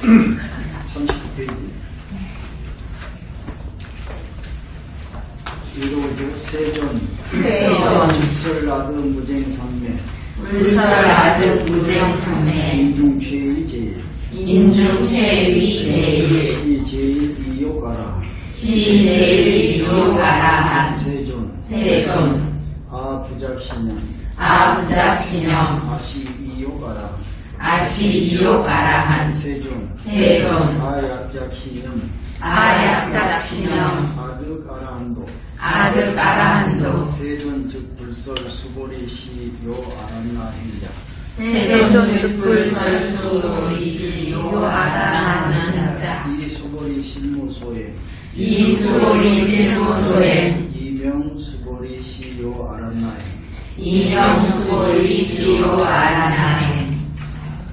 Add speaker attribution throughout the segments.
Speaker 1: 39페이지. 읽어보죠. 세존 불설라드 무쟁삼매
Speaker 2: 불설라드 무쟁삼매
Speaker 1: 인중최위 제일
Speaker 2: 인중최위 제일
Speaker 1: 시제일 이욕아라
Speaker 2: 시제일 이욕아라한
Speaker 1: 세존 아부작신념 아시 이욕아라 세존 아약작신념 아득아라한도 세존 즉 불설 수보리 시요 아란나 행자
Speaker 2: 세존 즉 불설 수보리 시요 아란나 행자
Speaker 1: 이 수보리 실무소에 이명 수보리 시요 아란나행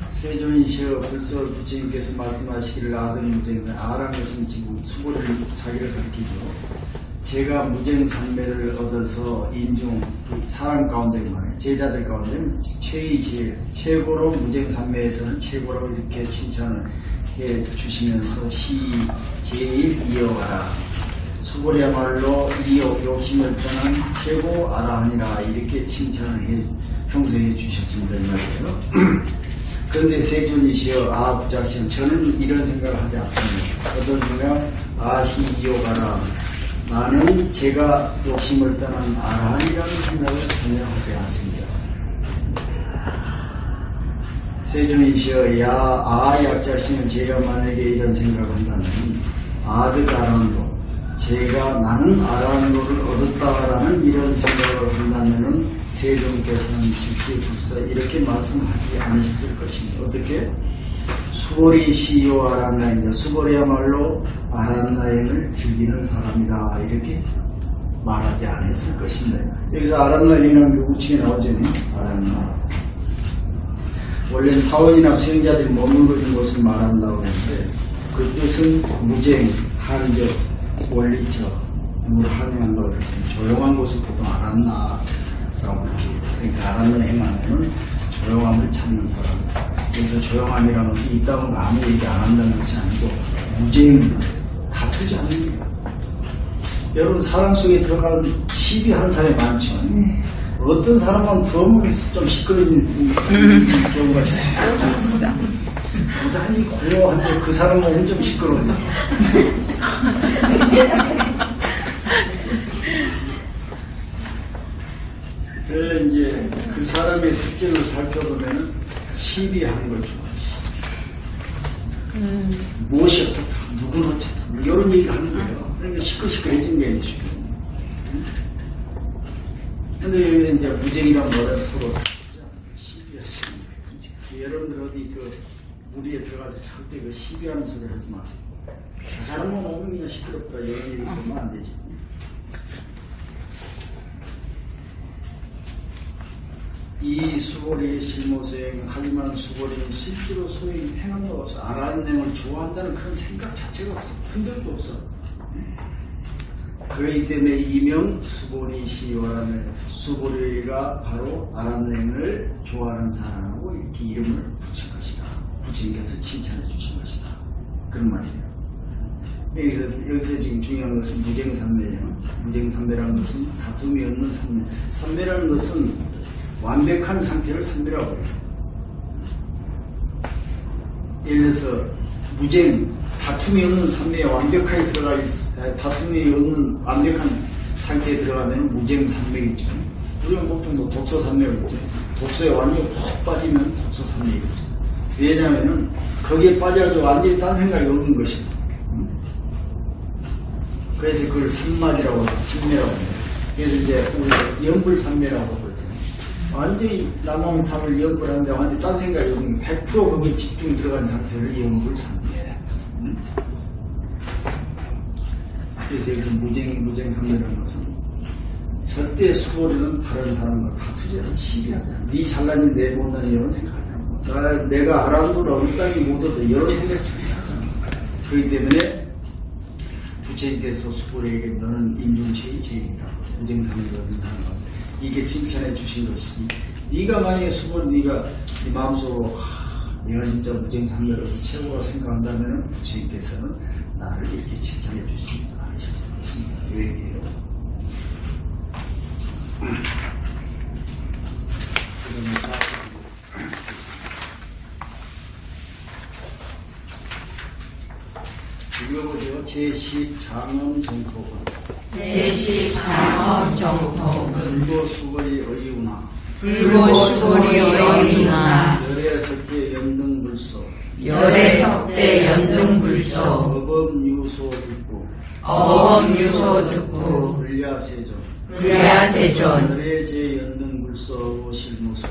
Speaker 1: 세존이시여 불설 부처님께서 말씀하시기를 아든 무쟁산 아라는 것은 지금 수보리를 자기를 가리키죠. 제가 무쟁산매를 얻어서 인중 사람 가운데 말해 제자들 가운데 최고로 무쟁산매에서는 최고로 이렇게 칭찬을 해 주시면서 제일 이어가라 수보리야말로 욕심을 떠난 최고 아라하니라 이렇게 칭찬을 평소에 해 주셨습니다 이 말이에요. 그런데 세존이시여 부작신 저는 이런 생각을 하지 않습니다. 어떤 생각? 아시 이어가라 나는 제가 욕심을 떠난 아라한이라는 생각을 전혀 하지 않습니다. 세존이시여 약자신은 제가 만약에 이런 생각을 한다면 아득아란도 제가 나는 아란도를 얻었다라는 이런 생각을 한다면은 세존께서는 직지불사 이렇게 말씀하지 않으셨을 것입니다. 어떻게? 수보리 시요 아란나행자 수보리야말로 아란나행을 즐기는 사람이라 이렇게 말하지 않았을 것입니다. 여기서 아란나행이라는 게 우측에 나오잖아요. 아란나 원래는 사원이나 수행자들이 머무르는 곳을 말한다고 하는데 그 뜻은 무쟁, 한적, 원리처, 물 한행한다고 이렇게 조용한 곳을 보통 아란나라고 이렇게 그러니까 아란나 행하면 조용함을 찾는 사람. 그래서 조용함이라는 것은 이 땅은 아무 얘기 안 한다는 것이 아니고 무쟁, 다투지 않습니다. 여러분 사람 속에 들어가는 시비하는 사람이 많죠. 어떤 사람은 부어먹이 좀 시끄러진 경우가 있어요. 부단히 고요한데 그 사람은 좀 시끄러워요. 그래서 이제 그 사람의 특징을 살펴보면 시비하는 걸 좋아하시. 무엇이 어떻다, 누구는 어떻다, 이런 얘기를 하는 거예요. 그러니까 시끌시끌해지는 게 있죠. 근데 여기 이제 무쟁이란 말은 서로 시비하시는 거예요. 여러분들 어디 그 무리에 들어가서 절대 그 시비하는 소리 하지 마세요. 그 사람은 너무 그냥 시끄럽다 이런 얘기 하면 안 되지. 이 수보리의 실무수행 하지만 수보리는 실제로 소위 행함도 없어. 아란행을 좋아한다는 그런 생각 자체가 없어. 흔적도 없어. 그렇기 때문에 이명 수보리시와라는 수보리가 바로 아란행을 좋아하는 사람하고 이렇게 이름을 붙인 것이다. 부처님께서 칭찬해 주신 것이다. 그런 말이에요. 여기서 지금 중요한 것은 무쟁삼매예요. 무쟁삼매라는 것은 다툼이 없는 삼매. 삼매라는 것은 완벽한 상태를 삼매라고 해요. 예를 들어서 무쟁, 다툼이 없는 삼매에 완벽하게 들어가 다툼이 없는 완벽한 상태에 들어가면 무쟁삼매겠죠. 우리는 보통 독소삼매가 있죠. 독소에 완전히 푹 빠지면 독소삼매이겠죠. 왜냐하면 거기에 빠져가지고 완전히 딴 생각이 없는 것이죠. 그래서 그걸 삼막이라고 해서 삼매라고 해요. 그래서 이제 우리 연불삼매라고 하거든요. 완전히 남왕 탐을 연불하는데 완전히 딴 생각이 없는 100% 거기에 집중 들어간 상태를 연불삼매. 그래서 여기서 무쟁삼매라는 것은 절대 수보리는 다른 사람과 다투지 않아, 시비하지 않아. 네 잘난 일 내 못난 이런 생각하지 않아. 내가 아란도를 어느 땅에 못 얻어 이런 생각 절대 하지 않아. 그렇기 때문에 부처님께서 수보리에게 너는 인중체의 제일이다. 무쟁삼매를 얻은 사람과 이게 칭찬해 주신 것이니 네가 만약에 수보리 네가 네 마음속으로 내가 진짜 무증상멸로서 최고로 생각한다면 부처님께서는 나를 이렇게 칭찬해 주시지 않으실 수 있습니다. 이 얘기예요. 읽어보죠. 제10장엄 정토분.
Speaker 2: 제10장엄 정토분.
Speaker 1: 불고수거리 의우나.
Speaker 2: 불고수거리 의우나.
Speaker 1: 열애석제 연등불소.
Speaker 2: 열애석제 연등불소.
Speaker 1: 어범유소 듣고.
Speaker 2: 어범유소 듣고.
Speaker 1: 불야세존.
Speaker 2: 불야세존.
Speaker 1: 열애제 연등불소 실무소.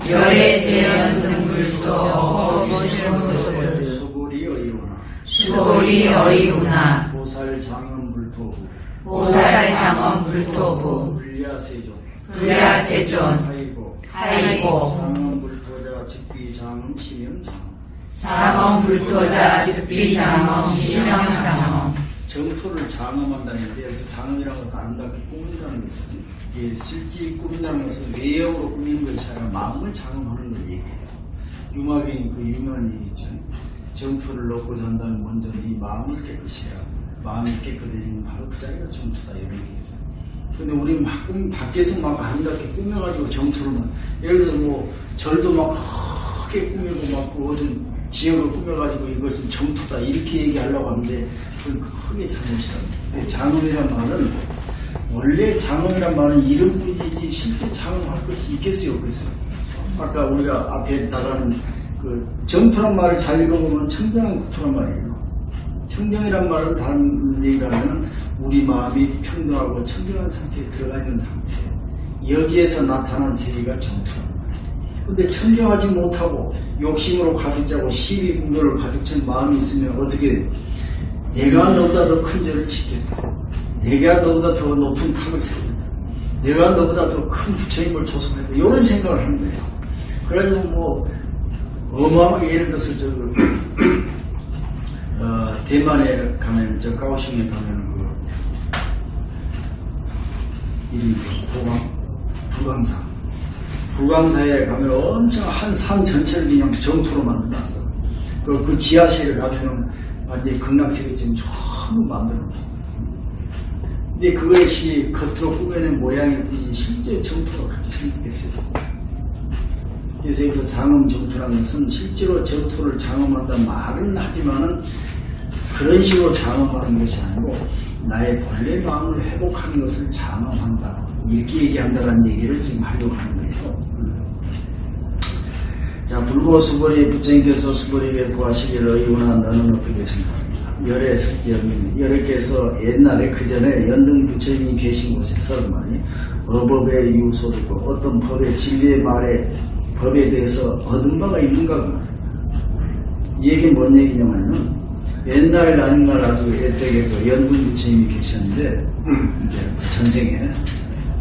Speaker 2: 열애제 연등불소 어범실무소.
Speaker 1: 수고리 의우나.
Speaker 2: 수고리 의우나.
Speaker 1: 보살장엄불토부.
Speaker 2: 보살장엄불토부.
Speaker 1: 불야세존.
Speaker 2: 불야세존.
Speaker 1: 하이고. 장엄불토자 즉비장엄 심영장엄.
Speaker 2: 장엄불토자 즉비장엄 심영장엄.
Speaker 1: 정토를 장엄한다는데, 그래서 장엄이라는 것은 안답게 꾸민다는 것은, 이게 실제 꾸민다는 것은 외형으로 꾸미는 것이 아니라 마음을 장엄하는 걸 얘기해요. 융화경이 그 유명한 얘기죠. 정토를 넣고 잔다면 먼저 네 마음이 깨끗해야, 마음이 깨끗해지면 바로 그 자리가 정토다, 이런 게 있어요. 근데 우리 막 밖에서 막 아름답게 꾸며가지고 정토로만, 예를 들어 뭐 절도 막 크게 꾸미고 막 어떤 지역을 꾸며가지고 이것은 정토다 이렇게 얘기하려고 하는데 그건 크게 잘못이다. 장엄이란 말은, 원래 장엄이란 말은 이름뿐이지 실제 장엄할 것이 있겠어요, 없겠어요? 아까 우리가 앞에 나가는 그 정토란 말을 잘 읽어보면 청정한 국토란 말이에요. 청정이란 말은 다른 얘기를 하면 우리 마음이 평등하고 청정한 상태에 들어가 있는 상태, 여기에서 나타난 세계가 정토란 말이에요. 근데 청정하지 못하고 욕심으로 가득 차고 시비 분별을 가득 찬 마음이 있으면 어떻게, 내가 너보다 더 큰 죄를 짓겠다, 내가 너보다 더 높은 탑을 차겠다, 내가 너보다 더 큰 부처님을 조성했다, 이런 생각을 하는 거예요. 그래가지고 뭐 어마어마하게, 예를 들어서 대만에 가면, 가오슝에 가면 이름이 불광사에 가면 엄청 한 산 전체를 그냥 정토로 만들어놨어. 그 지하실에 가면은 완전히 극락세계처럼 전부 만들어놨어. 근데 그것이 겉으로 꾸며낸 모양일 뿐이지 실제 정토로 그렇게 생겼겠어요. 그래서 여기서 장엄 정토라는 것은 실제로 정토를 장엄한다는 말은 하지만은 그런 식으로 장엄하는 것이 아니고 나의 본래 마음을 회복하는 것을 장엄한다, 이렇게 얘기한다는 얘기를 지금 하려고 하는 거예요. 자, 불고수거리 부처님께서 수거리에 구하시기를 의우나 너는 어떻게 생각합니까? 열애석기였는데, 열애께서 옛날에 그 전에 연등 부처님이 계신 곳에서 그 말이 어법의 유소되고 어떤 법의 진리의 말에 법에 대해서 얻은 바가 있는가 그 말이에요. 이 얘기는 뭔 얘기냐면은, 옛날 아닌가 아주 옛적에 그 연등 부처님이 계셨는데, 이제 전생에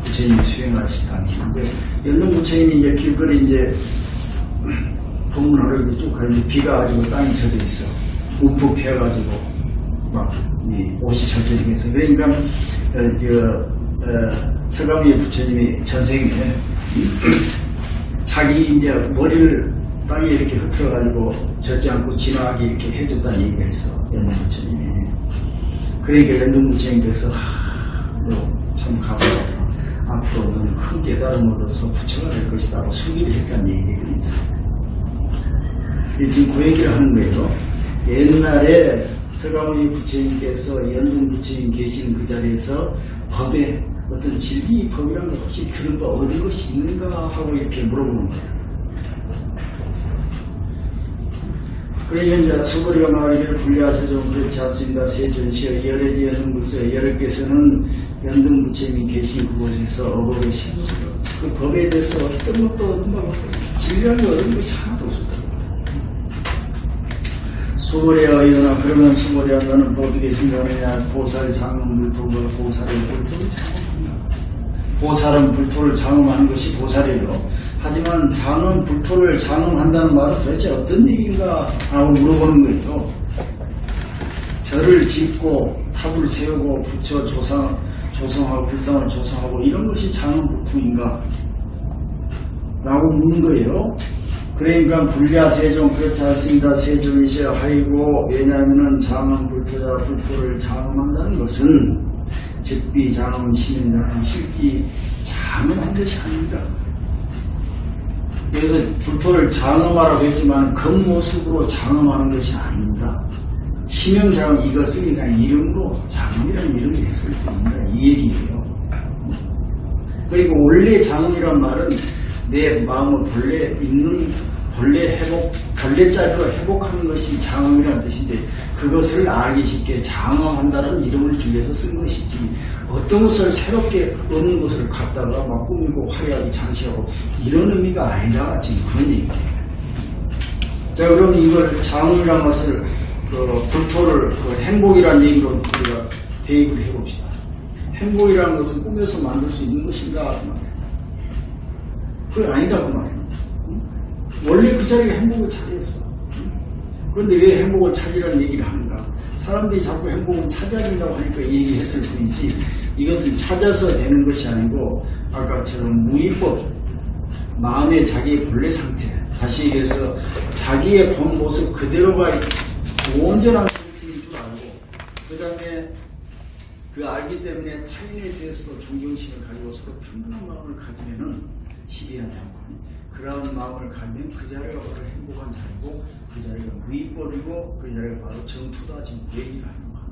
Speaker 1: 부처님이 수행하시 당시인데, 연등 부처님이 이제 길거리 이제 법문하러 이제 쭉 가는데 비가 가지고 땅이 젖어 있어. 움푹 패가지고 막 옷이 젖어지게 해서. 그러니까 서가모니 부처님이 전생에 자기 이제 머리를 땅에 이렇게 흐트러가지고 젖지 않고 지나가게 이렇게 해줬다는 얘기가 있어, 연등 부처님이. 그러니까 연등 부처님께서 너 참 가서 앞으로는 큰 깨달음을 얻어서 부처가 될 것이다 하고 수기를 했다는 얘기가 있어요. 지금 그 얘기를 하는 거예요. 옛날에 서가모니 부처님께서 연등 부처님 계신 그 자리에서 법에 어떤 진리, 법이란 것 혹시 들은 바 얻은 것이 있는가 하고 이렇게 물어보는 거예요. 그러니까 이제 수거리가 말하기를 불리하셔 좀 그렇지 않습니다. 세존시여 열애지 연등불소에 열애께서는 연등 부처님이 계신 그곳에서 어법의 신수로 그 법에 대해서 어떤 것도 얻은 바가 없다. 진리한 게 얻은 것이 하나도 없었다. 수거리야 이거나 그러면 수거리야 너는 또 어떻게 생각하느냐. 보살 장엄 불토가 보살의 불토를 장엄한다. 보살은 불토를 장엄하는 것이 보살이에요. 하지만 장엄 불토를 장엄한다는 말은 도대체 어떤 얘기인가 하고 물어보는 거예요. 절을 짓고 탑을 세우고 부처 조성하고 불상을 조성하고 이런 것이 장엄 불토인가 라고 묻는 거예요. 그러니까 불야 세종 그렇지 않습니다. 세종이시여 하이고 왜냐하면 장엄 불토자 불토를 장엄한다는 것은 즉비 장엄 시민장엄 실지 장엄한 것이 아닙니다. 그래서 불토를 장엄하라고 했지만 겉모습으로 장엄하는 것이 아닙니다. 심형장엄 이것은 그냥 이름으로 장엄이라는 이름이 했을 뿐입니다. 이 얘기예요. 그리고 원래 장엄이란 말은 내 마음을 본래 자리로 회복하는 것이 장엄이라는 뜻인데 그것을 알기 쉽게 장엄한다는 이름을 빌려서 쓴 것이지 어떤 것을 새롭게 얻는 것을 갖다가 막 꾸미고 화려하게 장식하고 이런 의미가 아니라 지금 그런 얘기예요. 자, 그럼 이걸 장엄이라는 것을 불토를 행복이라는 얘기로 우리가 대입을 해봅시다. 행복이라는 것은 꾸며서 만들 수 있는 것인가? 그게 아니다 그 말이에요. 원래 그 자리가 행복의 자리였어. 그런데 왜 행복을 찾으라는 얘기를 하는가? 사람들이 자꾸 행복을 찾아야 된다고 하니까 이 얘기했을 뿐이지 이것은 찾아서 되는 것이 아니고 아까처럼 무위법 마음의 자기의 본래 상태 다시 얘기해서 자기의 본 모습 그대로가 온전한 상태인 줄 알고 그 다음에 그 알기 때문에 타인에 대해서도 존경심을 가지고 서로 평등한 마음을 가지면은 시비하지 않고 그런 마음을 가지면 그 자리가 바로 행복한 자리고 그 자리가 무위법이고 그 자리가 바로 정토다 지금 그 얘기를 하는 거야.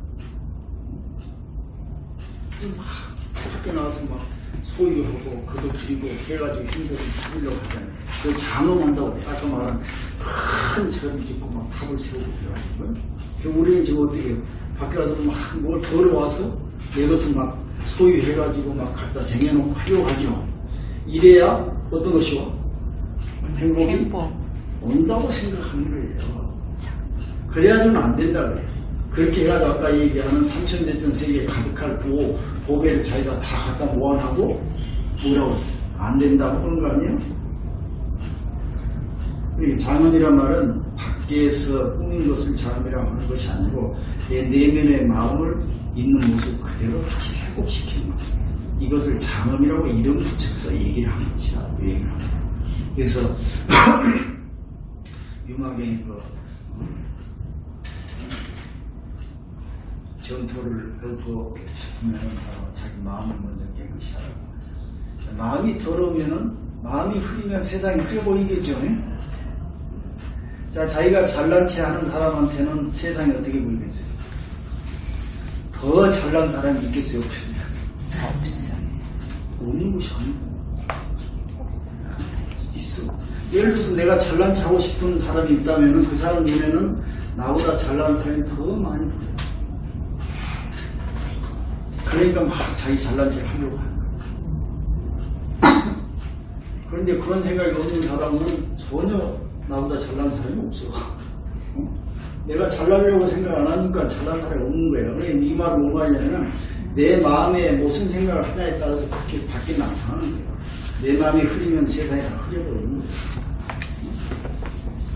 Speaker 1: 막 밖에 나와서 막 소유하고 그도 줄이고 해가지고 행복을 찾으려고 하잖아요. 그 장엄한다고 아까 말한 큰 절을 짓고 막 탑을 세우고 그래가지고 우리는 지금 어떻게 해요? 밖에 나서 막 뭘 걸어와서 내 것을 막 소유해가지고 막 갖다 쟁여놓고 하려고 하죠. 이래야 어떤 것이 와? 행복이 온다고 생각하는 거예요. 그래야지는 안 된다 그래요. 그렇게 해가지고 아까 얘기하는 삼천대천 세계에 가득할 보배를 자기가 다 갖다 모아놔도 뭐라고 했어요? 안 된다고 그런 거 아니에요? 장엄이란 말은 밖에서 꾸민 것을 장엄이라고 하는 것이 아니고 내 내면의 마음을 있는 모습 그대로 다시 회복시키는 것. 이것을 장엄이라고 이름 붙여서 얘기를 하는 것이다. 얘기를 합니다. 그래서 융화경이 전토를 얻고 싶으면 바로 자기 마음을 먼저 깨끗이 하라고 하죠. 마음이 더러우면은 마음이 흐리면 세상이 흐려 보이겠죠. 자, 자기가 잘난 체 하는 사람한테는 세상이 어떻게 보이겠어요? 더 잘난 사람이 있겠어요? 없겠어요?
Speaker 2: 없어요.
Speaker 1: 없는 것이 아니고 있어. 예를 들어서 내가 잘난 체 하고 싶은 사람이 있다면 그 사람 눈에는 나보다 잘난 사람이 더 많이 보여요. 그러니까 막 자기 잘난 체를 하려고 하는 거예요. 그런데 그런 생각이 없는 사람은 전혀 나보다 잘난 사람이 없어. 내가 잘나려고 생각 안 하니까 잘난 사람이 없는 거예요. 그러니까 이 말은 뭐가 아니냐면 내 마음에 무슨 생각을 하냐에 따라서 그렇게 밖에 나타나는 거예요. 내 마음이 흐리면 세상이 다 흐려버리는 거예요.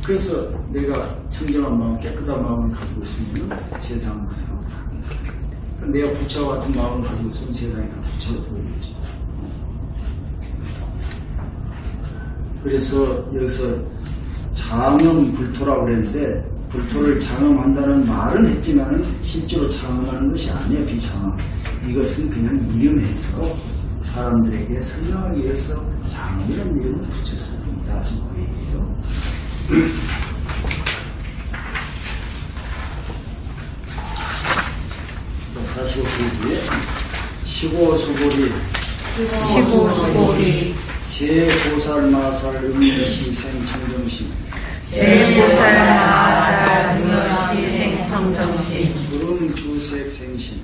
Speaker 1: 그래서 내가 청정한 마음, 깨끗한 마음을 가지고 있으면 세상은 그대로 내가 부처와 같은 마음을 가지고 있으면 세상이 다 부처로 보이겠죠. 그래서 여기서 장엄 불토라고 그랬는데 불토를 장엄한다는 말은 했지만 실제로 장엄하는 것이 아니에요. 비장엄. 이것은 그냥 이름해서 사람들에게 설명하기 위해서 장엄이라는 이름을 붙였을 뿐이다. 지금 그 얘기예요. 45페이지에 시고수고리 제보살마살 음미시생 청정심
Speaker 2: 제보살마살 음미시생 청정심
Speaker 1: 무릉주색생심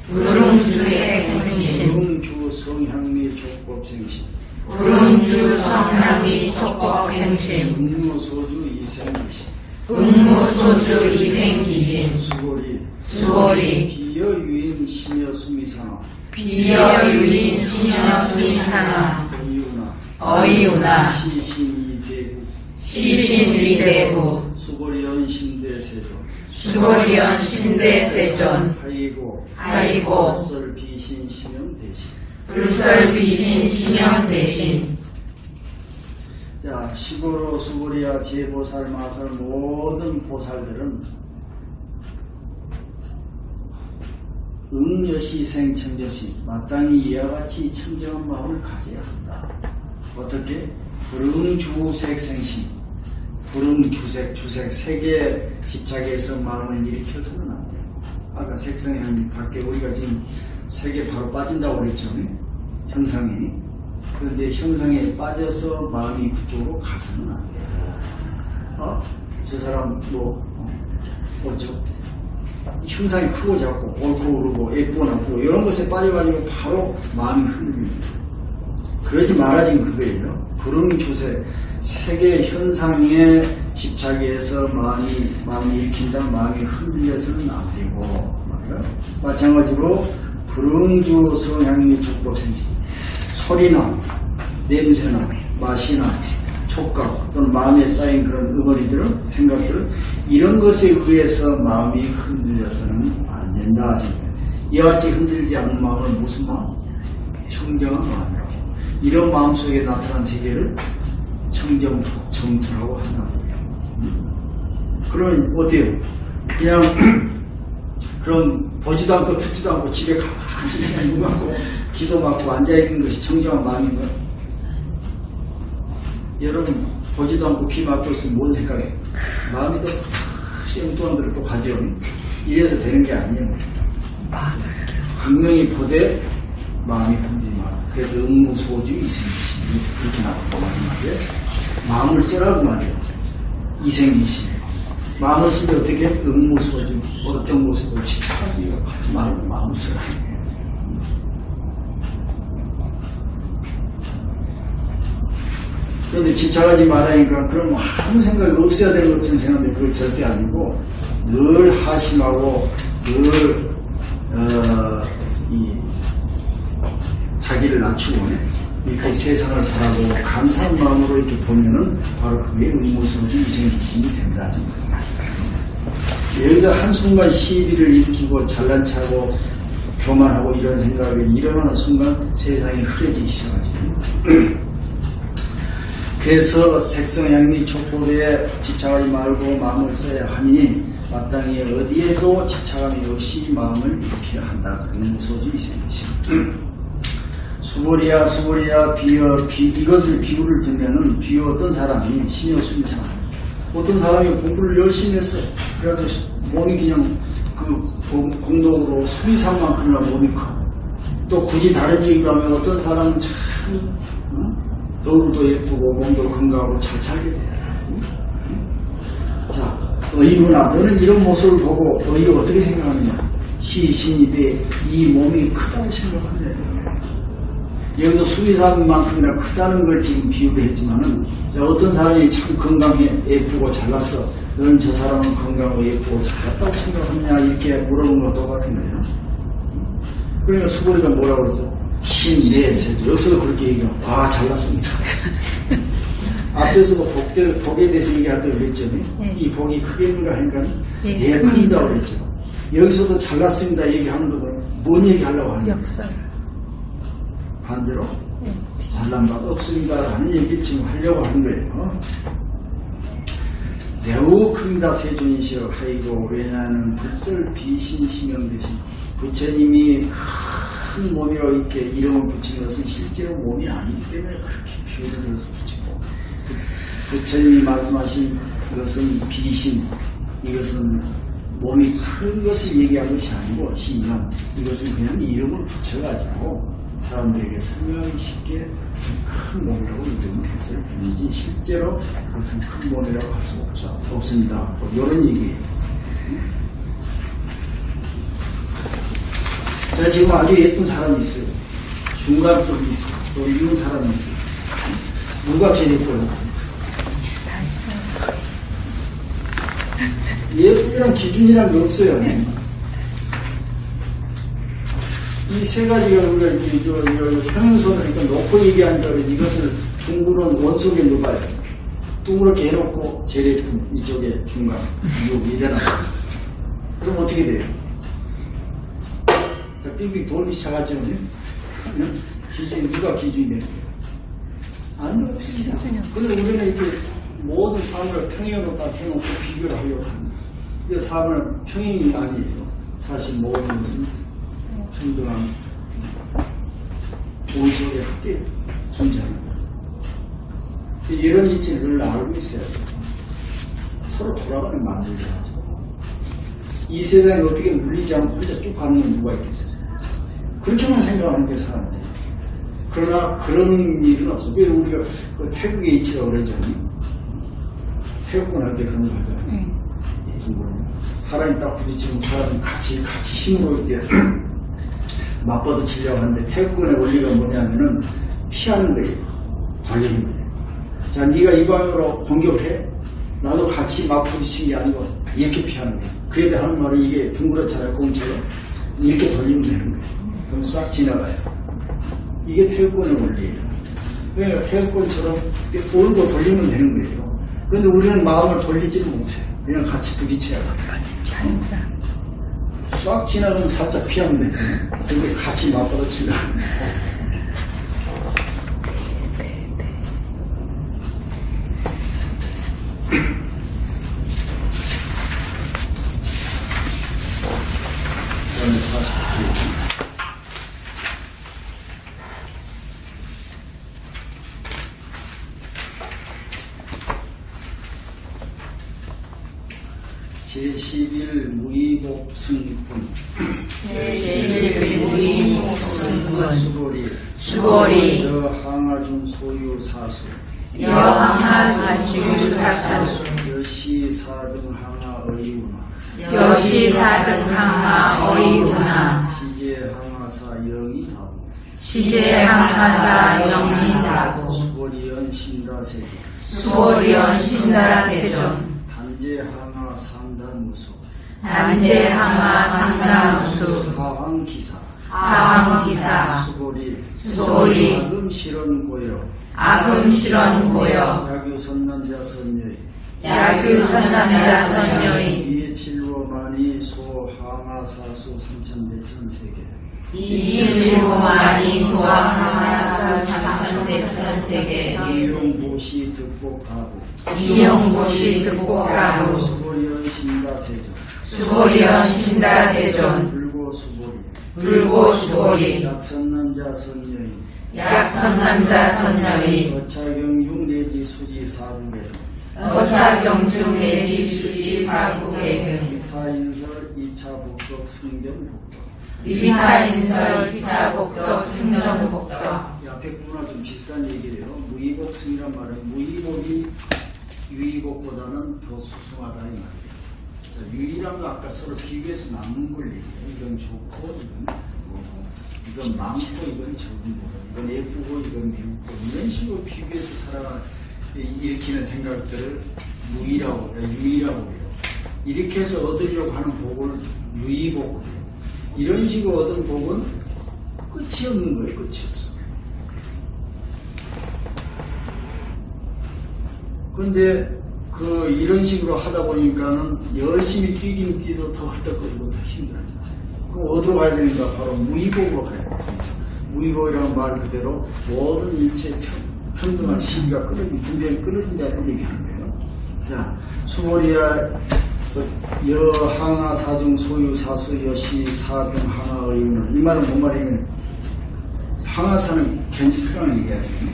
Speaker 2: 무릉주색생심
Speaker 1: 무릉주성향미 족법생심
Speaker 2: 무릉주성향미 촉법생심
Speaker 1: 음무소주 이생기심
Speaker 2: 음무소주 이생기심
Speaker 1: 수고리 비여유인 심여수미상어
Speaker 2: 비여유인 심여수미상어 어이우나 시신위대구
Speaker 1: 수고리연 신대세존
Speaker 2: 수고리연 신대세존 하이고
Speaker 1: 불설비신 심영대신
Speaker 2: 불설비신 심영대신.
Speaker 1: 자, 시고로 수고리야 제보살 마살 모든 보살들은 응여시생 청저시 마땅히 이와 같이 청정한 마음을 가져야 한다. 어떻게? 불응주색 생시 불응주색 주색 세계에 집착해서 마음을 일으켜서는 안 돼요. 아까 색성향이 밖에 우리가 지금 색에 바로 빠진다고 그랬죠. 형상이. 그런데 형상에 빠져서 마음이 그쪽으로 가서는 안 돼요. 저 사람 어쩌? 형상이 크고 작고 옳고 그르고 예쁘고 나쁘고 이런 것에 빠져가지고 바로 마음이 흔들립니다. 그러지 말아 지금 그거예요. 불응주세 세계 현상에 집착해서 마음이 일으킨다 마음이 흔들려서는 안 되고 마찬가지로 불응주 성향의 족법생지 소리나 냄새나 맛이나 촉각 또는 마음에 쌓인 그런 응어리들은 생각들은 이런 것에 의해서 마음이 흔들려서는 안 된다. 이와 같이 흔들지 않는 마음은 무슨 마음? 청정한 마음이라고. 이런 마음속에 나타난 세계를 정투라고 한다고요. 그러면 어때요? 그냥 그럼 보지도 않고 듣지도 않고 집에 가만히 그냥 눈 감고 기도 막고 앉아있는 것이 청정한 마음인가요? 여러분 보지도 않고 귀 막고 있으면 뭔 생각해? 마음이 또 엉뚱한 데로 또 가죠. 이래서 되는 게 아니에요. 분명히 보되 마음이 흔들지 마라. 그래서 응무소주 이생기심 그렇게 나왔단 말이에요. 마음을 쓰라고 말이에요. 이생기심 마음을 쓰면 어떻게 응무소주 어떤 곳에도 집착하지 말고 마음을 쓰라. 그런데 집착하지 말라니까 그럼 아무 생각이 없어야 되는 것처럼 생각하는데 그건 절대 아니고 늘 하심하고 늘 자기를 낮추고 이렇게 세상을 바라보고 감사한 마음으로 이렇게 보면은 바로 그게 의무소지 이생기심이 된다. 여기서 한순간 시비를 일으키고 잘난 체하고 교만하고 이런 생각이 일어나는 순간 세상이 흐려지기 시작하지. 그래서 색성향미 촉법에 집착하지 말고 마음을 써야 하니 마땅히 어디에도 집착함이 없이 마음을 일으켜야 한다. 의무소지 이생기심. 수고리야 이것을 비유를 들면은 비유 어떤 사람이 신여 수미상 어떤 사람이 공부를 열심히 했어. 그래가지고 몸이 그냥 그 공덕으로 수미상만큼이나 몸이 커. 또 굳이 다른 얘기를 하면 어떤 사람은 참 얼굴도 예쁘고 몸도 건강하고 잘 살게 돼. 자, 어이구나. 너는 이런 모습을 보고 너희가 어떻게 생각하느냐. 신이 돼. 이 몸이 크다고 생각한대. 여기서 수미산만큼이나 크다는 걸 지금 비유를 했지만은 어떤 사람이 참 건강해 예쁘고 잘났어. 너는 저 사람은 건강하고 예쁘고 잘났다고 생각하느냐 이렇게 물어보는 것과 똑같은 거예요. 그러니까 수고리가 뭐라고 했어? 신내세조. 여기서도 그렇게 얘기하고 잘났습니다. 앞에서도 복에 대해서 얘기할 때 그랬죠. 이 복이 크겠는가 하니까 큰다고 그랬죠. 여기서도 잘났습니다 얘기하는 것은 뭔 얘기하려고 하는 거예요? 역사. 반대로 잘난 바가 없습니다라는 얘기를 지금 하려고 하는 거예요. 매우 큽니다. 세존이시여 하이고 왜냐하면 불설 비신시명 대신 부처님이 큰 몸이라고 이렇게 이름을 붙인 것은 실제로 몸이 아니기 때문에 그렇게 비유를 들어서 붙이고 부처님이 말씀하신 그것은 비신 이것은 몸이 큰 것을 얘기한 것이 아니고 신명 이것은 그냥 이름을 붙여가지고 사람들에게 설명하기 쉽게 큰 몸이라고 이름을 했을 뿐이지 실제로 그것은 큰 몸이라고 할 수 없습니다. 이런 얘기예요. 자, 지금 아주 예쁜 사람이 있어요. 중간 쪽이 있어요. 또 이런 사람이 있어요. 누가 제일 예뻐요? 예쁘이란 기준이란 게 없어요. 이 세 가지가 우리가 평행선을 그러니까 놓고 얘기한다 그러지 이것을 둥그런 원속에 놓아야 돼. 둥그렇게 해놓고 제일 예쁜 이쪽에 중간 여기 이래놔. 그럼 어떻게 돼요? 자, 빙빙 돌기 시작하죠. 기준이 누가 기준이 되는 거예요? 안 돼, 없습니다. 근데 우리는 이렇게 모든 삶을 평행으로 딱 해놓고 비교를 하려고 합니다. 이 삶은 평행이 아니에요. 사실 모든 것은 평등한 본속에 함께 존재합니다. 이런 이치를 늘 알고 있어야 돼요. 서로 돌아가는 만들게 하죠. 이 세상에 어떻게 물리지 않고 혼자 쭉 가는 건 누가 있겠어요? 그렇게만 생각하는 게 사람들이에요. 그러나 그런 일은 없어. 왜 우리가 그 태극의 이치가 오래전에 태극권 할 때 그런 거 하잖아요. 이 둥그런 사람이 딱 부딪히면 사람이 같이 힘으로 이렇게 맞받아치려고 하는데 태극권의 원리가 뭐냐면은 피하는 거예요. 돌리는 거예요. 자, 네가 이 방향으로 공격을 해. 나도 같이 막 부딪힌 게 아니고 이렇게 피하는 거예요. 그에 대한 하는 말은 이게 둥그렇잖아요. 공처럼 이렇게 돌리면 되는 거예요. 그럼 싹 지나가요. 이게 태극권의 원리예요. 그러니까 태극권처럼 이렇게 돌고 돌리면 되는 거예요. 그런데 우리는 마음을 돌리지를 못해요. 그냥 같이 부딪혀야 돼요. 싹 지나가면 살짝 피하면 되죠. 근데 같이 맞받아치려고. 그다음에 49페이지. 제11 무의복승군
Speaker 2: 제11 무의복승군
Speaker 1: 수고리 여항아중 소유사수
Speaker 2: 여항아중사수
Speaker 1: 여시사등항아의우나
Speaker 2: 여시사등항아의우나
Speaker 1: 시제항아사 영이다부
Speaker 2: 시제항아사 영이다부
Speaker 1: 수고리연 신다세계
Speaker 2: 수고리연 신다세존
Speaker 1: 단제항아 상단무수
Speaker 2: 단제항아 상단무수
Speaker 1: 하왕기사
Speaker 2: 하왕기사
Speaker 1: 수고리 아금실언고요
Speaker 2: 아금실언고요
Speaker 1: 야규선남자선여의
Speaker 2: 야규선남자선여의
Speaker 1: 이칠로만이 소항아사수 삼천대천세계
Speaker 2: 이칠로만이 소항아사수 삼천대천세계
Speaker 1: 이용보시 득복하고
Speaker 2: 이용보시 득복가루
Speaker 1: 수고리연 신다세존
Speaker 2: 수고리연 신다세존 불고수고리
Speaker 1: 약선남자선여의
Speaker 2: 약선남자선여의
Speaker 1: 어차경중 내지 수지 사국에도
Speaker 2: 어차경중 내지 수지 사국에금
Speaker 1: 이타인설 2차 복덕 승경복덕
Speaker 2: 이타인설 2차 복덕 승전복덕.
Speaker 1: 이 앞에 구나 좀 비슷한 얘기예요. 무의복승이란 말은 무의복이 유의복보다는 더 수승하다 이 말이에요. 자, 유의란 거 아까 서로 비교해서 남는 걸 얘기해요. 이건 좋고 이건 뭐고 이건 많고 이건 적은 거고 이건 예쁘고 이건 미우고 이런 식으로 비교해서 일으키는 생각들을 유의라고 해요. 이렇게 해서 얻으려고 하는 복을 유의복을 해요. 이런 식으로 얻은 복은 끝이 없는 거예요. 끝이 없어. 그런데 이런 식으로 하다 보니까는 열심히 뛰긴 뛰도 더 헐떡거리고 더 힘들어져요. 그럼 어디로 가야 되니까 바로 무의복으로 가야 돼요. 무의복이라는 말 그대로 모든 일체 평등한 시기가 분명히 끊어진 자를 얘기하는 거예요. 자, 수고리야 여항아 사중 소유 사수 여시 사등 항아의 이유는 이 말은 뭔 말이냐면 항아사는 겐지스강을 얘기하거든요.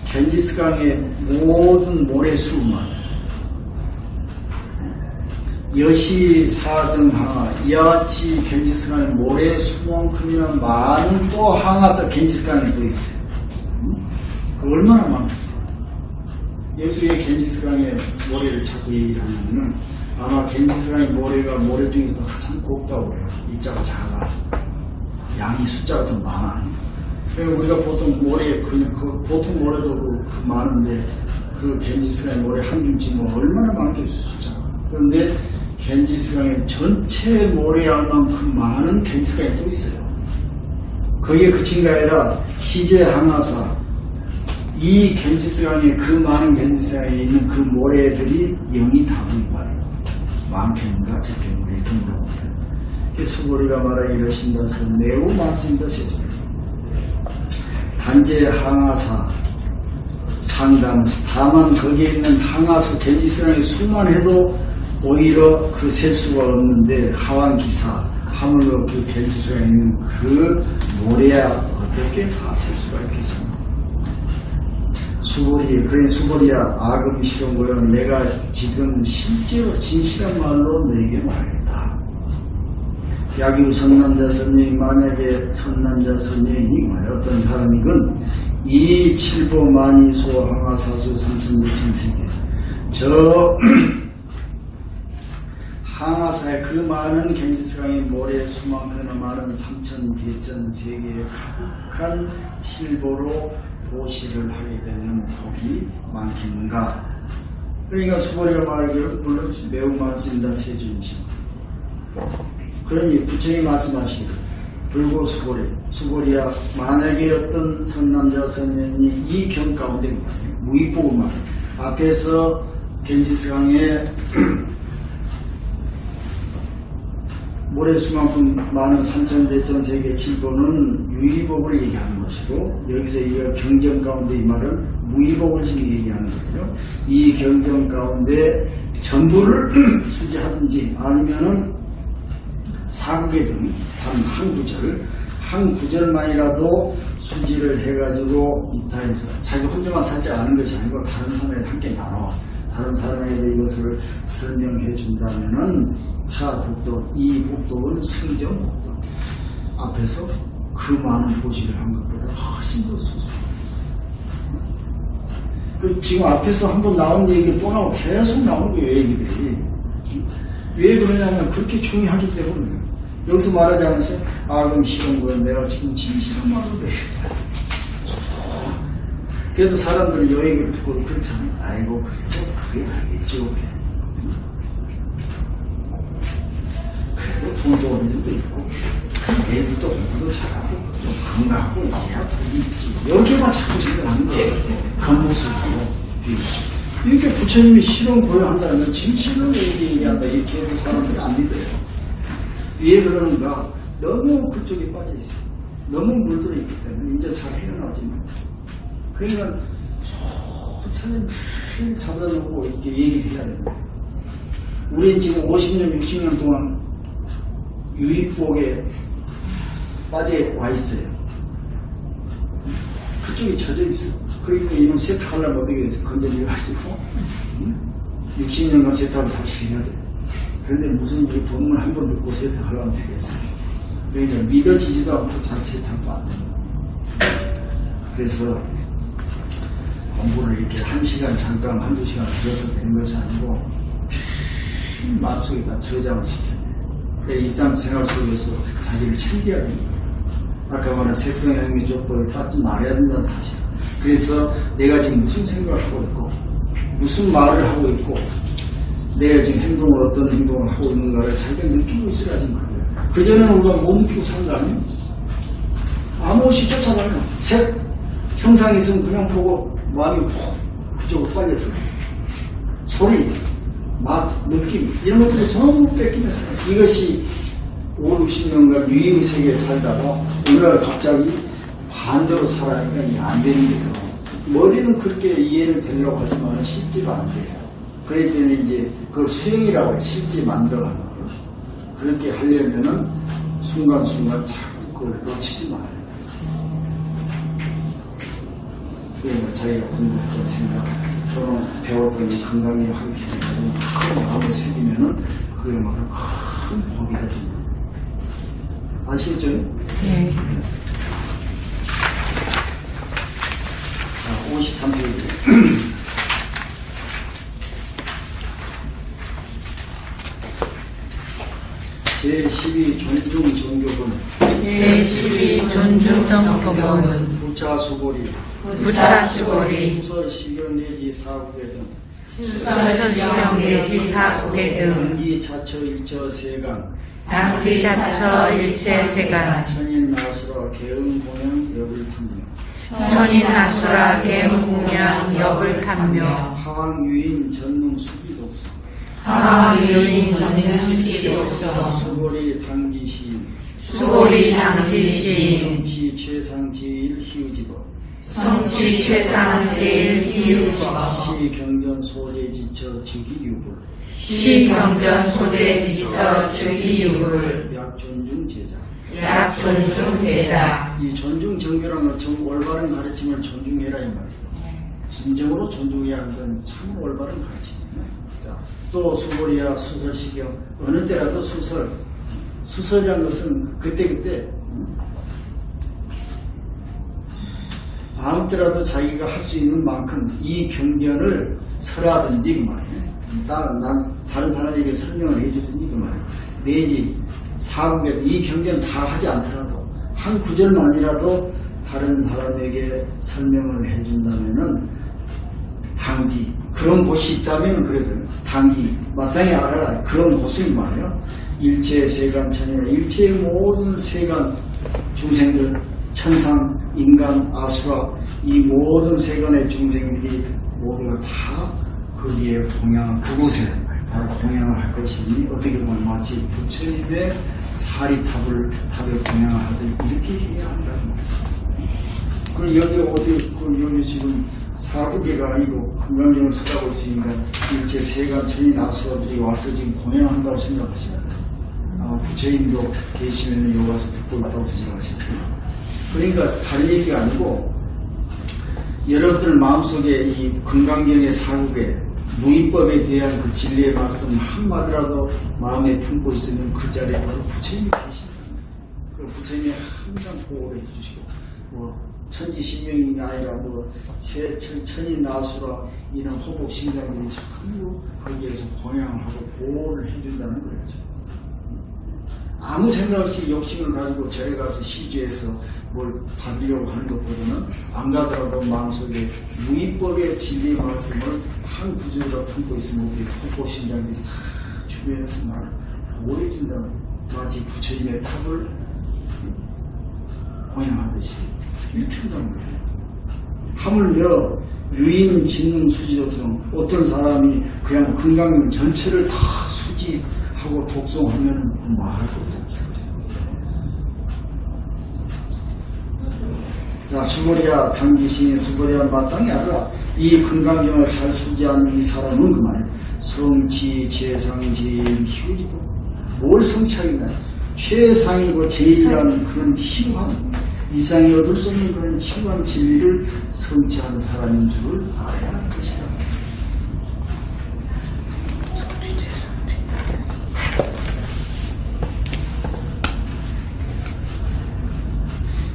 Speaker 1: 겐지스강의 모든 모래수만 여시 사등 항아 이와 같이 겐지스강의 모래수만큼이나 많은 또 항아사 겐지스강이 또 있어요. 얼마나 많겠어요. 예수의 겐지스강의 모래를 자꾸 얘기를 하면은 아마 겐지스강의 모래가 모래 중에서 가장 곱다고 해요. 입자가 작아. 양이 숫자가 더 많아. 그러니까 우리가 보통 모래, 보통 모래도 그 많은데 그 겐지스강의 모래 한 줌쯤 얼마나 많겠어, 숫자가. 그런데 겐지스강의 전체 모래양만큼 많은 겐지스강이 또 있어요. 거기에 그친 게 아니라 시제항아사 이 겐지스강에 그 많은 겐지스강에 있는 그 모래들이 영이 다분 말이에요. 많겠는가 적겠는가 이렇게 물어봅니다. 수고리가 말하 이러신다서 매우 많습니다. 세종 단제 항아사 상담수. 다만 거기에 있는 항하수 겐지스강의 수만 해도 오히려 그 셀 수가 없는데 하왕기사 하물며 그 겐지스강에 있는 그 모래야 어떻게 다 셀 수가 있겠습니까? 수보리, 그래 수보리야 아금이 싫은 거야. 내가 지금 실제로 진실한 말로 너에게 말하겠다. 야규 선남자 선녀이 만약에 선남자 선녀이 어떤 사람이건 이 칠보 만이소 항하사수 삼천대천세계 저 항하사의 그 많은 겐지스강의 모래 수만큼이나 많은 삼천대천세계에 가득한 칠보로 보시를 하게 되면 복이 많겠는가. 그러니까 수보리가 말하기를 물론 매우 많습니다. 세준이시. 그러니 부처님이 말씀하시기를 불고 수보리야 만약에 어떤 선남자 선녀이 이 경 가운데 무익복음만 앞에서 겐지스강에 모래수만큼 많은 삼천대천세계 칠보는 유의복을 얘기하는 것이고 여기서 이 경전 가운데 이 말은 무의복을 지금 얘기하는 거예요. 이 경전 가운데 전부를 수지하든지 아니면은 사국의 등 단 한 구절만이라도 수지를 해가지고 이타해서 자기 혼자만 살지 않은 것이 아니고 다른 사람에게 함께 나눠 다른 사람에게 이것을 설명해 준다면은 차복도 이 복도는 승정 복도 앞에서 그 많은 보시를 한 것보다 훨씬 더 수수해요. 지금 앞에서 한번 나온 얘기가 또 나오고 계속 나오는 거예요. 얘기들이 왜 그러냐면 그렇게 중요하기 때문에 여기서 말하지 않았어요? 그럼 싫은 거야. 내가 지금 진실한 말로 돼. 그래도 사람들이 요 얘기를 듣고 그렇잖아요. 아이고 그래도 그게 알겠죠. 그래도 돈도 어느 정도 있고 애들도 공부도 잘하고 좀 건강하고 이래야 복이 있지. 여기만 자꾸 생각하는 거예요. 겉모습으로 이렇게 부처님이 실은 고요한다면 진실을 얘기한다. 이렇게 해도 사람들이 안 믿어요. 왜 그러는가? 너무 그쪽에 빠져 있어요. 너무 물들어 있기 때문에 이제 잘 헤어나지 못해요. 그러니까 천천히 매일 잡아놓고 이렇게 얘기를 해야 됩니다. 우린 지금 50년, 60년 동안 유익복에 빠져 와 있어요. 그쪽이 젖어 있어. 그러니까 이놈 세탁하려면 어떻게 돼서 건져내가지고 60년간 세탁을 다시 해야 돼. 그런데 무슨 이 본문 한 번 듣고 세탁하려면 되겠어요. 그러니까 믿어지지도 않고 잘 세탁도 안 됩니다. 그래서 공부를 이렇게 1시간 잠깐 1~2시간 들어서 되는 것이 아니고 마음속에다 저장을 시켜야 돼요. 그러니까 일상생활 속에서 자기를 챙겨야 됩니다. 아까 말한 색성행위 족보를 빠지 말아야 된다는 사실. 그래서 내가 지금 무슨 생각을 하고 있고 무슨 말을 하고 있고 내가 지금 행동을 어떤 행동을 하고 있는가를 자기가 느끼고 있어야 지금 그거예요. 그전에는 우리가 못 느끼고 사는 거 아니에요? 아무것이 쫓아다녀요. 색 형상이 있으면 그냥 보고 마음이 훅 그쪽으로 빨려들어요. 소리, 맛, 느낌 이런 것들이 전부 뺏기면서 살아요. 이것이 50~60년간 유익의 세계에 살다가 오늘날 갑자기 반대로 살아니까 이게 안 되는 거예요. 머리는 그렇게 이해를 되려고 하지만 실제로 안 돼요. 그렇기 때문에 이제 그걸 수행이라고 해요. 실제 만들어가는 거. 그렇게 하려면은 순간순간 자꾸 그걸 놓치지 말아야 돼요. 그러니까 자기가 공부했던 생각, 또는 배웠던 건강이 환기생각이 큰 마음에 생기면은 그야말로 큰 복이 되집니다. 아시겠죠?
Speaker 2: 네.
Speaker 1: 자, 53페이지. 제12 존중정교본
Speaker 2: 제12 존중정교본은
Speaker 1: 부차수고리 수설시경 내지 사국의 등
Speaker 2: 수설시경 내지 사국의 등
Speaker 1: 당기자처 일처세간
Speaker 2: 당지자처 일체세간
Speaker 1: 천인나수라 개응공양 여불탐묘
Speaker 2: 천인나수라 개응공양 여불탐묘
Speaker 1: 하왕유인 전능 수기독서
Speaker 2: 하왕유인 전능 수기독서
Speaker 1: 수고리 당지시인
Speaker 2: 수고리 당지시인
Speaker 1: 성치 최상제일 희우지도
Speaker 2: 성취 최상 제일 이유서
Speaker 1: 시경전 소재 지처 즉이유불
Speaker 2: 시경전 소재 지처 즉이유불
Speaker 1: 약존중 제자
Speaker 2: 약 존중 제자
Speaker 1: 이 존중 정교라는 정 올바른 가르침을 존중해라 이 말이에요. 진정으로 존중해야 하는 건 참 올바른 가르침이에요. 자, 또 수고리야 수설시경 어느 때라도 수설이라는 것은 그때그때 아무 때라도 자기가 할 수 있는 만큼 이 경전을 설하든지 그 말이에요. 난 다른 사람에게 설명을 해주든지 그 말이에요. 내지 사국에 이 경전 다 하지 않더라도 한 구절만이라도 다른 사람에게 설명을 해준다면은 당기 그런 곳이 있다면 그래도 당기 마땅히 알아라 그런 곳을 말이에요. 일체 세간천이라 일체의 모든 세간 중생들 천상 인간 아수라 이 모든 세간의 중생들이 모두가 다 거기에 동양 그곳에 바로 공양을 할 것이니 어떻게 보면 마치 부처님의 사리탑에 공양을 하듯 이렇게 해야 한다는 거죠. 그리고 여기 지금 사부계가 아니고 금강경을 쓰라고 있으니까 일체 세간 천인 아수라들이 와서 지금 공양을 한다고 생각하셔야 돼요. 부처님도 계시면 여기 와서 듣고 있다고 생각하셔야 돼요. 그러니까 다른 얘기가 아니고 여러분들 마음속에 이 금강경의 사국에 무의법에 대한 그 진리의 말씀 한마디라도 마음에 품고 있으면 그 자리에 바로 부처님이 계신다. 그 부처님이 항상 보호를 해주시고 천지신명이 아니라 천인 나수라 이런 호복신장들이 전부 거기에서 공양을 하고 보호를 해준다는 거죠. 아무 생각 없이 욕심을 가지고 절에 가서 시주해서 뭘 받으려고 하는 것보다는 안 가더라도 마음속에 무의법의 진리의 말씀을 한 구절로 품고 있으면 우리 호복신장들이 다 주변에서 나를 보호해준다는 마치 부처님의 탑을 공양하듯이 이렇게 한다는 거예요. 하물며 유인 진능 수지독성 어떤 사람이 그냥 금강경 전체를 다 수지하고 독송하면 말할 것도 없을 것입니다. 자, 수고리야 당기신이 수고리야 마땅히 알아. 이 금강경을 잘 수지하는 이 사람은 그 말이에요. 성치 최상제일 희우지고 뭘 성취하겠나 최상이고 제일이라는 그런 희우한 이상이 얻을 수 없는 그런 희우한 진리를 성취한 사람인 줄을 알아야 할 것이다.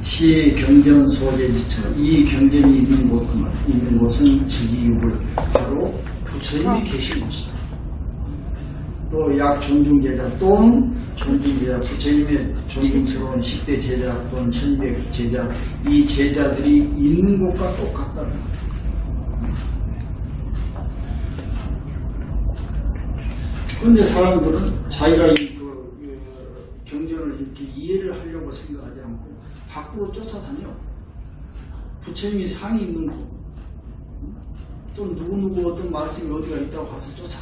Speaker 1: 시 경전 소재 지처 이 경전이 있는 곳은 즉이유불 바로 부처님이 계신 곳이다. 또 약 존중제자 또는 존중제자 부처님의 존중스러운 10대 제자 또는 1200 제자 이 제자들이 있는 곳과 똑같다는 거예요. 그런데 사람들은 자기가 이 경전을 이렇게 이해를 하려고 생각하지 않고 밖으로 쫓아다녀. 부처님이 상이 있는 곳, 또 누구누구 어떤 말씀이 어디가 있다고 가서 쫓아.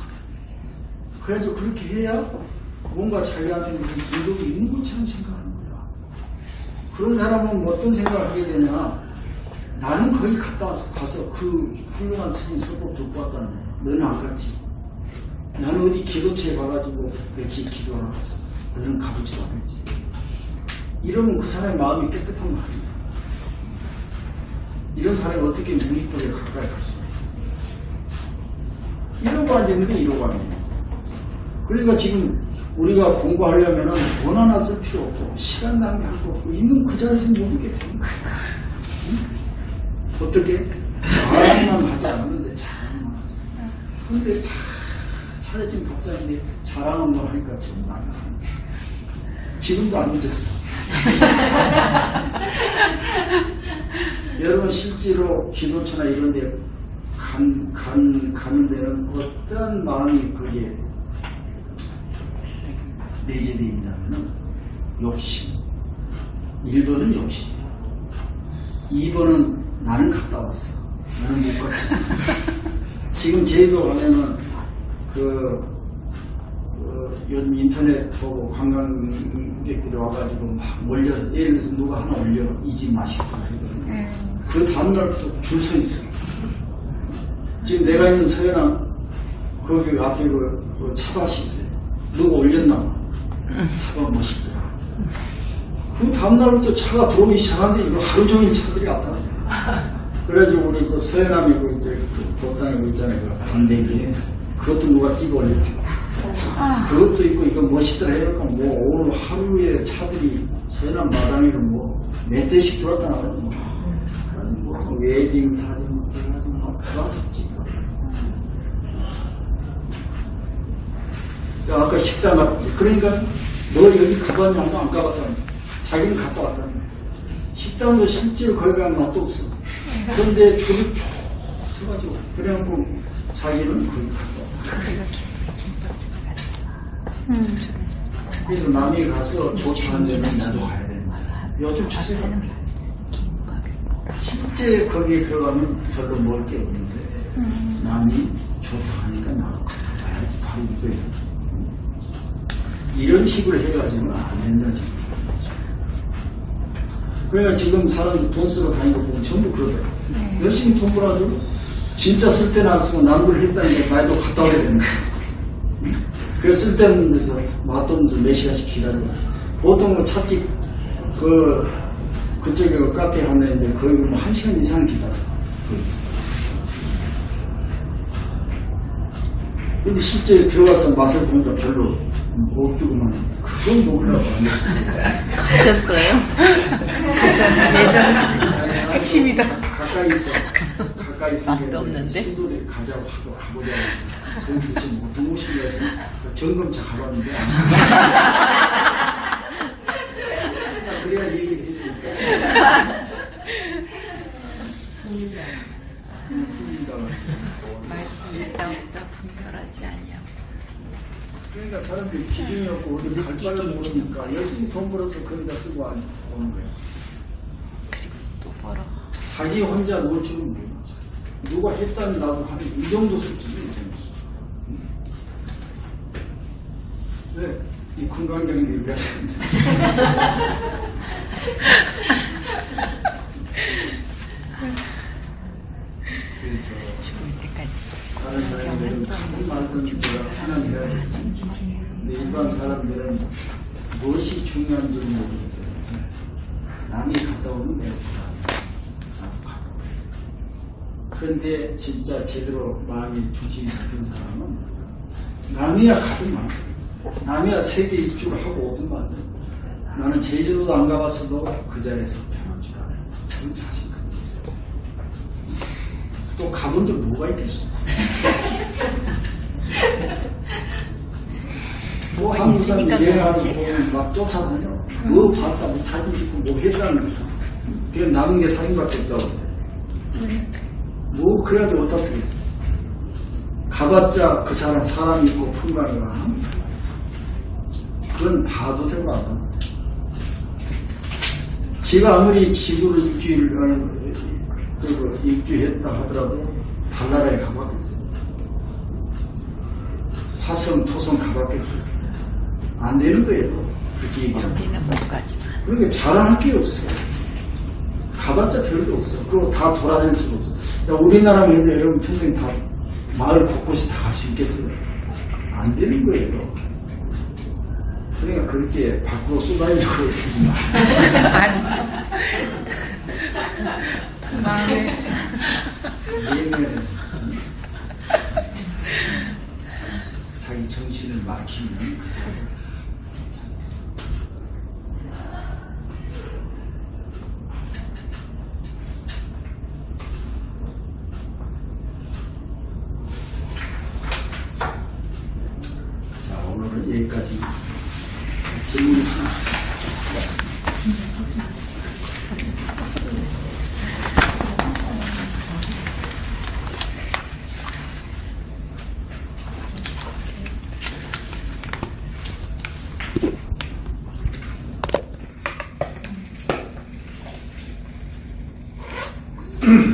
Speaker 1: 그래도 그렇게 해야 뭔가 자기한테 무슨 인덕이 있는 것처럼 생각하는 거야. 그런 사람은 어떤 생각을 하게 되냐. 나는 거기 갔다 가서 그 훌륭한 스님 설법 듣고 왔다는 거야. 너는 안 갔지. 나는 어디 기도처에 가가지고 며칠 기도하러 갔어. 너는 가보지도 않았지. 이러면 그 사람의 마음이 깨끗한 거 아니야. 이런 사람이 어떻게 무의법에 가까이 갈 수가 있어. 이러고 앉았는데 이러고 앉네. 그러니까 지금 우리가 공부하려면 돈 하나 쓸 필요 없고 시간 낭비할 거 없고 있는 그 자리에서 모르게 되는 거야. 응? 어떻게? 자랑만 하지 않았는데 자랑만 하지. 그런데 차려진 밥상인데 자랑한 걸 하니까 지금 나가. 지금도 안 늦었어. 여러분 실제로 기도처나 이런 데 가는 데는 어떤 마음이 거기에 내재되어 있냐면은 욕심. 1번은 욕심이야. 2번은 나는 갔다 왔어. 나는 못 갔지. 지금 제주도 가면은 요즘 인터넷 보고 관광객들이 와가지고 막 몰려, 예를 들어서 누가 하나 올려, 이 집 맛있다. 이러거든요. 그 다음날부터 줄 서 있어요. 지금 내가 있는 서해안, 거기 앞에 그 차밭이 있어요. 누가 올렸나 봐. 차가 멋있더라. 그 다음날부터 차가 들어오기 시작하는데 이거 하루 종일 차들이 왔다 갔다. 그래가지고 우리 그 서해남이 그 이제 그 법당에 그 있잖아요. 그 반대기. 그것도 누가 찍어 올렸어요. 그것도 있고 이거 멋있더라 해놓고 뭐 오늘 하루에 차들이 서해남 마당에는 뭐 몇 대씩 들어왔다 나가요. 뭐. 그래가지고 무슨 웨딩 사진 뭐 해가지고 막 들어와서 찍어. 아까 식당 갔는데 그러니까 너 여기 가봤냐 하면 안 가봤다는 자기는 갔다 왔다는 거야. 식당도 실제로 거기 가면 맛도 없어. 그런데 줄을 쭉 서가지고 그래갖고 자기는 거기 갔다 왔다. 그래서 남이 가서 좋다는 데는 나도 가야 되는 거야. 요즘 추세가 실제 거기에 들어가면 별로 먹을 게 없는데 남이 좋다 하니까 나도 가야지. 바로 이거예요. 이런 식으로 해가지고는 안 된다 지금. 그러니까 지금 사람들 돈 쓰러 다니는 거 보면 전부 그러더라고요. 열심히 돈 벌어도 진짜 쓸 때는 안 쓰고 남들 했다니까 나도 갔다 와야 되는 거야. 그래서 쓸데없는 데서 맛없는 몇 시간씩 기다리고 보통은 찻집 그쪽에 그 카페 하나 있는데 거의 뭐 1시간 이상 기다려. 근데 실제 들어가서 맛을 보니까 별로 없더구만. 그건 먹으려고 안 해.
Speaker 3: 가셨어요? 예전 핵심이다.
Speaker 1: 가까이 있어. 가까이 있어.
Speaker 3: 맛도 없는데?
Speaker 1: 신도들이 가자고 하도 가보자고 했어. 거기 좀 어떤 곳인가 해서 점검차 가봤는데. 그래야 얘기를 해주니까.
Speaker 3: 맛이 있다 없다 분별하지 않냐고.
Speaker 1: 그러니까 사람들이 기준이 없고 어디 갈 바를 모르니까 열심히 돈 벌어서 거기다 쓰고 오는 거예요.
Speaker 3: 그리고 또 벌어.
Speaker 1: 자기 혼자 놀 줄은 몰라. 누가 했다면 나도 하는 이 정도 수준이 되면서. 왜? 이 건강경이 왜 그래서
Speaker 3: 죽을 때까지.
Speaker 1: 다른 사람들은 하든 말든 내가 하나 해야 되지. 근데 일반 사람들은 무엇이 중요한지 모르기 때문에 남이 갔다 오면 내가 나도 갔다 오고. 그런데 진짜 제대로 마음이 중심이 잡힌 사람은 남이야 가든 말든 남이야 세계 일주를 하고 오든 말든 나는 제주도도 안 가봤어도 그 자리에서 편할 줄 알아요. 그런 자신감이 있어요. 또 가본 적 뭐가 있겠어? 뭐 한국 사람 여행하는 거 보면 막 쫓아다녀. 뭐 봤다, 뭐 사진 찍고 뭐 했다는 거야. 그게 남은 게 사진밖에 없다고. 뭐 그래야지 어디다 쓰겠어. 가봤자 그 사람 사람 있고 풍광이가 그건 봐도 되고 안 봐도 돼. 지가 아무리 지구를 입주했다 하더라도 달나라에 가봤겠어요. 화성, 토성 가봤겠어요. 안 되는 거예요. 그렇게 얘기하면.
Speaker 3: 거기는 못 가지만.
Speaker 1: 그러니까 자랑할 게 없어. 가봤자 별도 없어. 그리고 다 돌아다닐 수도 없어. 우리나라면 여러분 평생 다 마을 곳곳이 다 갈 수 있겠어요. 안 되는 거예요. 그러니까 그렇게 밖으로 쏟아내려고 했으지 마.
Speaker 3: 마음에
Speaker 1: 얘는 자기 정신을 막히면 그 자리를 자, 오늘은 여기까지. 질문 있습니다.